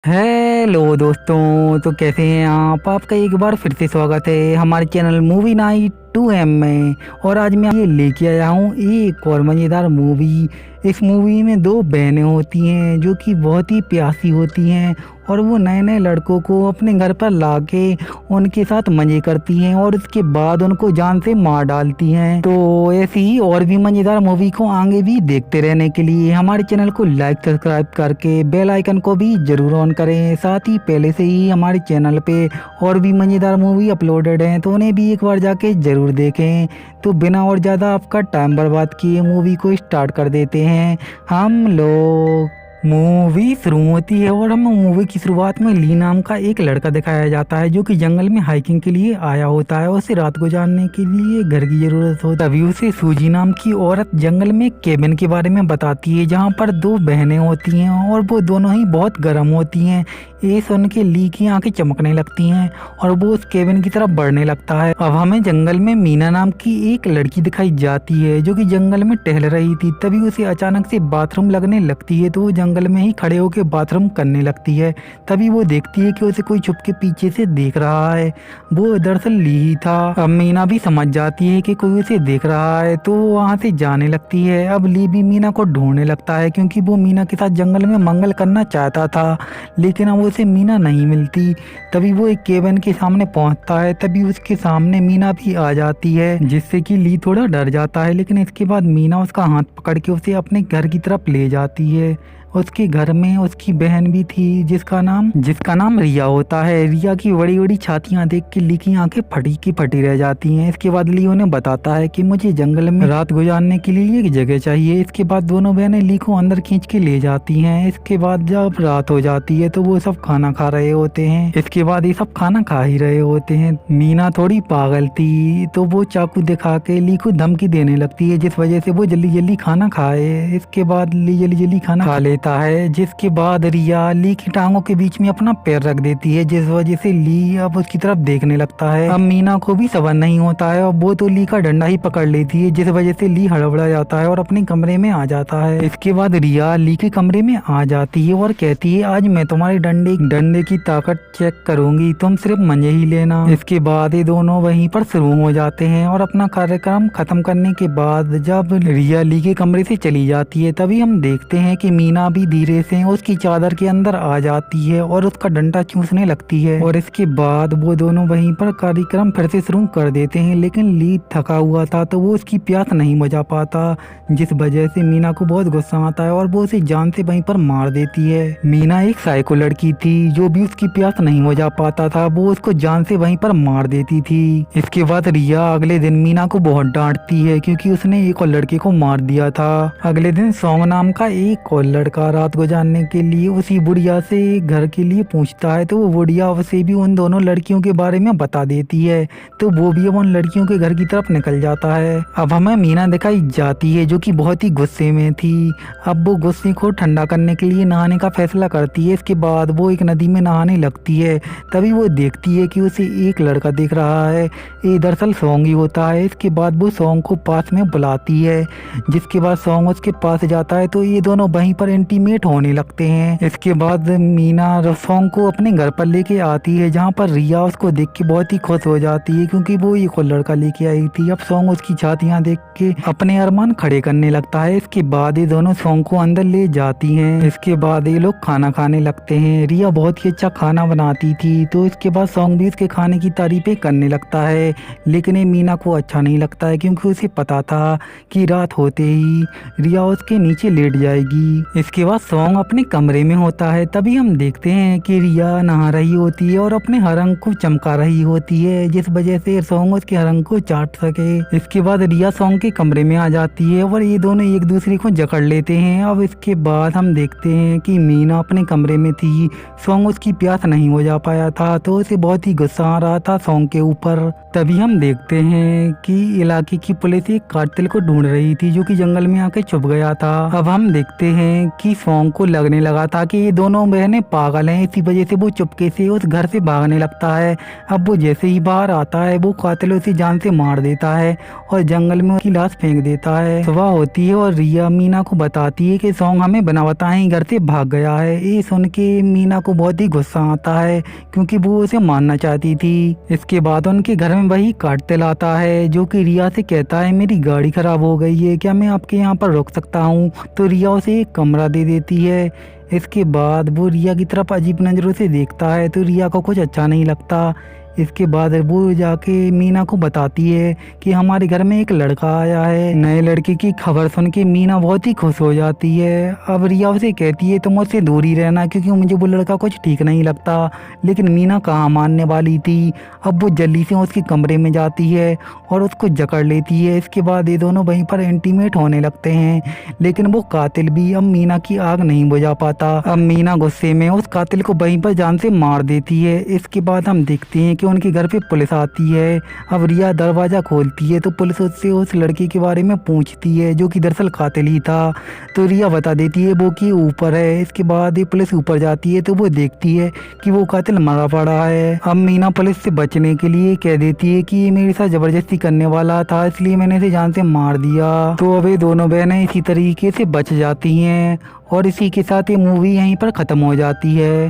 Hello दोस्तों, तो कैसे हैं आप। आपका एक बार फिर से स्वागत है हमारे चैनल मूवी नाइट 2M में। और आज मैं ये लेके आया हूँ एक और मज़ेदार मूवी। इस मूवी में दो बहनें होती हैं जो कि बहुत ही प्यासी होती हैं और वो नए नए लड़कों को अपने घर पर लाके उनके साथ मज़े करती हैं और उसके बाद उनको जान से मार डालती हैं। तो ऐसी ही और भी मज़ेदार मूवी को आगे भी देखते रहने के लिए हमारे चैनल को लाइक सब्सक्राइब करके बेल आइकन को भी जरूर ऑन करें। साथ ही पहले से ही हमारे चैनल पे और भी मज़ेदार मूवी अपलोडेड हैं तो उन्हें भी एक बार जाके ज़रूर देखें। तो बिना और ज़्यादा आपका टाइम बर्बाद किए मूवी को स्टार्ट कर देते हैं हम लोग। मूवी शुरू होती है और हमें मूवी की शुरुआत में ली नाम का एक लड़का दिखाया जाता है जो कि जंगल में हाइकिंग के लिए आया होता है। उसे रात गुजारने के लिए घर की जरूरत होती है। तभी उसे सूजी नाम की औरत जंगल में केबिन के बारे में बताती है जहाँ पर दो बहनें होती हैं और वो दोनों ही बहुत गर्म होती हैं। ये सुन के ली की आंखें चमकने लगती हैं और वो उस केबिन की तरफ बढ़ने लगता है। अब हमें जंगल में मीना नाम की एक लड़की दिखाई जाती है जो कि जंगल में टहल रही थी। तभी उसे अचानक से बाथरूम लगने लगती है तो वो जंगल में ही खड़े होकर बाथरूम करने लगती है। तभी वो देखती है कि उसे कोई छुप के पीछे से देख रहा है। वो दरअसल ली ही था। अब मीना भी समझ जाती है कि कोई उसे देख रहा है तो वो वहाँ से जाने लगती है। अब ली भी मीना को ढूंढने लगता है क्योंकि वो मीना के साथ जंगल में मंगल करना चाहता था, लेकिन अब उसे मीना नहीं मिलती। तभी वो एक केबिन के सामने पहुंचता है। तभी उसके सामने मीना भी आ जाती है जिससे कि ली थोड़ा डर जाता है, लेकिन इसके बाद मीना उसका हाथ पकड़ के उसे अपने घर की तरफ ले जाती है। उसके घर में उसकी बहन भी थी जिसका नाम रिया होता है। रिया की बड़ी बड़ी छातियां देख के ली की आंखें फटी की फटी रह जाती हैं। इसके बाद ली उन्हें बताता है कि मुझे जंगल में रात गुजारने के लिए एक जगह चाहिए। इसके बाद दोनों बहनें ली को अंदर खींच के ले जाती हैं। इसके बाद जब रात हो जाती है तो वो सब खाना खा रहे होते हैं। इसके बाद ये सब खाना खा ही रहे होते हैं। मीना थोड़ी पागल थी तो वो चाकू दिखा के ली को धमकी देने लगती है जिस वजह से वो जल्दी जल्दी खाना खाए। इसके बाद ली जल्दी जल्दी खाना खा लेता है, जिसके बाद रिया ली की टांगों के बीच में अपना पैर रख देती है जिस वजह से ली अब उसकी तरफ देखने लगता है। अब मीना को भी सबर नहीं होता है और वो तो ली का डंडा ही पकड़ लेती है जिस वजह से ली हड़बड़ा जाता है और अपने कमरे में आ जाता है। इसके बाद रिया ली के कमरे में आ जाती है और कहती है आज मैं तुम्हारे डंडे की ताकत चेक करूंगी, तुम सिर्फ मजे ही लेना। इसके बाद ये दोनों वहीं पर शुरू हो जाते हैं और अपना कार्यक्रम खत्म करने के बाद जब रिया ली के कमरे से चली जाती है तभी हम देखते हैं कि मीना भी धीरे से उसकी चादर के अंदर आ जाती है और उसका डंडा चूसने लगती है। और इसके बाद वो दोनों वहीं पर कार्यक्रम फिर से शुरू कर देते हैं, लेकिन ली थका हुआ था तो वो उसकी प्यास नहीं बुझा पाता जिस वजह से मीना को बहुत गुस्सा आता है और वो उसे जान से वहीं पर मार देती है। मीना एक साइको लड़की थी जो भी उसकी प्यास नहीं बुझा पाता था वो उसको जान से वहीं पर मार देती थी। इसके बाद रिया अगले दिन मीना को बहुत डांटती है क्योंकि उसने एक और लड़के को मार दिया था। अगले दिन सॉन्ग नाम का एक और लड़का रात गुजारने के लिए उसी बुढ़िया से घर के लिए पूछता है तो वो बुढ़िया उसे भी उन दोनों लड़कियों के बारे में बता देती है तो वो भी अब उन लड़कियों के घर की तरफ निकल जाता है। अब हमें मीना दिखाई जाती है जो कि बहुत ही गुस्से में थी। अब वो गुस्से को ठंडा करने के लिए नहाने का फैसला करती है। इसके बाद वो एक नदी में नहाने लगती है। तभी वो देखती है कि उसे एक लड़का दिख रहा है, ये दरअसल सॉन्ग ही होता है। इसके बाद वो सॉन्ग को पास में बुलाती है जिसके बाद सॉन्ग उसके पास जाता है तो ये दोनों वहीं पर इंटीमेट होने लगते हैं। इसके बाद मीना सॉन्ग को अपने घर पर लेके आती है जहाँ पर रिया उसको देख के बहुत ही खुश हो जाती है क्योंकि वो एक और लड़का लेके आई थी। अब सॉन्ग उसकी छातियाँ देख के अपने अरमान खड़े करने लगता है। इसके बाद ये दोनों सॉन्ग को अंदर ले जाती हैं। इसके बाद ये लोग खाना खाने लगते हैं। रिया बहुत ही अच्छा खाना बनाती थी तो इसके बाद सॉन्ग भी उसके खाने की तारीफें करने लगता है, लेकिन ये मीना को अच्छा नहीं लगता है क्योंकि उसे पता था कि रात होते ही रिया उसके नीचे लेट जाएगी। इसके बाद सॉन्ग अपने कमरे में होता है। तभी हम देखते हैं कि रिया नहा रही होती है और अपने हरंग को चमका रही होती है जिस वजह से सॉन्ग उसके हरंग को चाट सके। इसके बाद रिया सॉन्ग के कमरे में आ जाती है और ये दोनों एक दूसरे को जकड़ लेते हैं। अब इसके बाद हम देखते हैं कि मीना अपने कमरे में थी, सॉन्ग उसकी प्यास नहीं हो जा पाया था तो उसे बहुत ही गुस्सा आ रहा था सॉन्ग के ऊपर। तभी हम देखते हैं कि इलाके की पुलिस एक कातिल को ढूंढ रही थी जो कि जंगल में आके छुप गया था। अब हम देखते हैं कि किसी सॉन्ग को लगने लगा था कि ये दोनों बहनें पागल हैं। इसी वजह से वो चुपके से उस घर से भागने लगता है। अब वो जैसे ही बाहर आता है वो कातिल उसे जान से मार देता है और जंगल में उसकी लाश फेंक देता है। सुबह होती है और रिया मीना को बताती है कि सॉन्ग हमें बना बताएं घर से भाग गया है। ये सुन के मीना को बहुत ही गुस्सा आता है क्योंकि वो उसे मारना चाहती थी। इसके बाद उनके घर में वही कातिल आता है जो कि रिया से कहता है मेरी गाड़ी खराब हो गई है, क्या मैं आपके यहाँ पर रुक सकता हूँ? तो रिया उसे एक कमरा दे देती है। इसके बाद वो रिया की तरफ अजीब नज़रों से देखता है तो रिया को कुछ अच्छा नहीं लगता। इसके बाद वो जाके मीना को बताती है कि हमारे घर में एक लड़का आया है। नए लड़के की खबर सुन के मीना बहुत ही खुश हो जाती है। अब रिया उसे कहती है तुम मुझसे दूर ही रहना क्योंकि मुझे वो लड़का कुछ ठीक नहीं लगता। लेकिन मीना कहाँ मानने वाली थी। अब वो जल्दी से उसके कमरे में जाती है और उसको जकड़ लेती है। इसके बाद ये दोनों वहीं पर इंटीमेट होने लगते हैं। लेकिन वो कातिल भी अब मीना की आग नहीं बुझा पाता। अब मीना गुस्से में उस कातिल को वहीं पर जान से मार देती है। इसके बाद हम देखते हैं कि उनके घर पे पुलिस आती है। अब रिया दरवाज़ा खोलती है तो पुलिस उससे उस लड़के के बारे में पूछती है जो कि दरअसल कातिल ही था। तो रिया बता देती है वो कि ऊपर है। इसके बाद ये पुलिस ऊपर जाती है तो वो देखती है कि वो कातिल मरा पड़ा है। अब मीना पुलिस से बचने के लिए कह देती है कि ये मेरे साथ जबरदस्ती करने वाला था इसलिए मैंने इसे जान से मार दिया। तो अब ये दोनों बहनें इसी तरीके से बच जाती हैं और इसी के साथ ये मूवी यहीं पर ख़त्म हो जाती है।